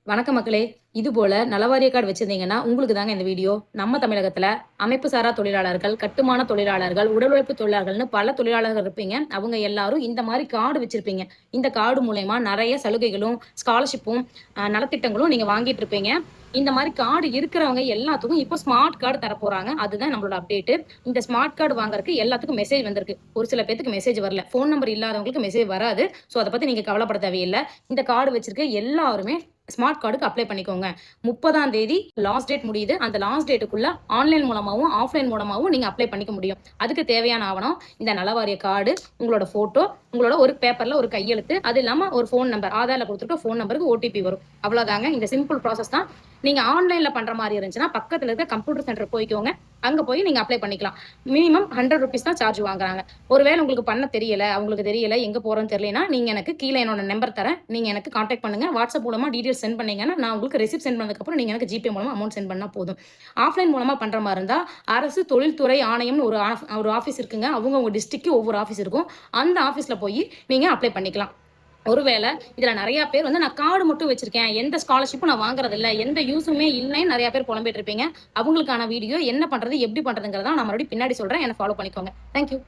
வணக்க மக்களே. இது போல நலவாரிய கார்டு வச்சிருந்தீங்கன்னா உங்களுக்கு தாங்க இந்த வீடியோ. நம்ம தமிழகத்துல அமைப்பு சாரா தொழிலாளர்கள், கட்டுமான தொழிலாளர்கள், உடல் உழைப்பு தொழிலாளர்கள்னு பல தொழிலாளர்கள் இருப்பீங்க. அவங்க எல்லாரும் இந்த மாதிரி கார்டு வச்சிருப்பீங்க. இந்த கார்டு மூலயமா நிறைய சலுகைகளும், ஸ்காலர்ஷிப்பும், நலத்திட்டங்களும் நீங்க வாங்கிட்டு இருப்பீங்க. இந்த மாதிரி கார்டு இருக்கிறவங்க எல்லாத்துக்கும் இப்போ ஸ்மார்ட் கார்டு தரப்போறாங்க. அதுதான் நம்மளோட அப்டேட். இந்த ஸ்மார்ட் கார்டு வாங்குறதுக்கு எல்லாத்துக்கும் மெசேஜ் வந்திருக்கு. ஒரு சில பேருக்கு மெசேஜ் வரல. ஃபோன் நம்பர் இல்லாதவங்களுக்கு மெசேஜ் வராது. ஸோ அதை பத்தி நீங்க கவலைப்பட தேவையில்லை. இந்த கார்டு வச்சிருக்க எல்லாருமே ஸ்மார்ட் கார்டுக்கு அப்ளை பண்ணிக்கோங்க. 30ஆம் தேதி லாஸ்ட் டேட் முடியுது. அந்த லாஸ்ட் டேட்டுக்குள்ள ஆன்லைன் மூலமாவும் ஆஃப்லைன் மூலமாவும் நீங்க அப்ளை பண்ணிக்க முடியும். அதுக்கு தேவையான ஆவணம் இந்த நலவாரிய கார்டு, உங்களோட போட்டோ, உங்களோட ஒரு பேப்பர்ல ஒரு கையெழுத்து, அது இல்லாம ஒரு ஃபோன் நம்பர், ஆதார்ல கொடுத்துருக்க ஃபோன் நம்பருக்கு ஓடிபி வரும். அவ்வளவுதாங்க. இந்த சிம்பிள் ப்ராசஸ் தான். நீங்க ஆன்லைன்ல பண்ற மாதிரி இருந்துச்சுன்னா பக்கத்துல இருக்க கம்ப்யூட்டர் சென்டர் போய்க்கோங்க. அங்க போய் நீங்க அப்ளை பண்ணிக்கலாம். மினிமம் 100 ருபீஸ் தான் சார்ஜ் வாங்குறாங்க. ஒருவேளை உங்களுக்கு பண்ண தெரியல, அவங்களுக்கு தெரியல, எங்க போறோம்னு தெரியலனா நீங்க எனக்கு கீழே என்னோட நம்பர் தரேன். நீங்க எனக்கு கான்டாக்ட் பண்ணுங்க. வாட்ஸ்அப் மூலமா டீடைல்ஸ் சென்ட் பண்ணீங்கன்னா நான் உங்களுக்கு ரெசிப்ட் சென்ட் பண்ணதுக்கு அப்புறம் நீங்க எனக்கு ஜிபே மூலமா அமௌண்ட் சென்ட் பண்ணா போதும். ஆஃப்லைன் மூலமா பண்ற மாதிரி இருந்தா அரசு தொழில்துறை ஆணையம்னு ஒரு ஆஃபீஸ் இருக்குங்க. அவங்க உங்க டிஸ்ட்ரிக்ட்க்கு ஒவ்வொரு ஆஃபீஸ் இருக்கும். அந்த ஆஃபீஸ்ல போய் நீங்க அப்ளை பண்ணிக்கலாம். ஒருவேளை இதுல நிறைய பேர் வந்து நான் கார்டு மட்டும் வச்சிருக்கேன், எந்த ஸ்காலர்ஷிப்பும் நான் வாங்குறது இல்ல, எந்த யூஸுமே இல்லைன்னு நிறைய பேர் புலம்பிட்டு இருப்பீங்க. அவங்களுக்கான வீடியோ என்ன பண்றது, எப்படி பண்றதுங்கிறத நான் மறுபடியும் பின்னாடி சொல்றேன். என்ன ஃபாலோ பண்ணிக்கோங்க. தேங்க்யூ.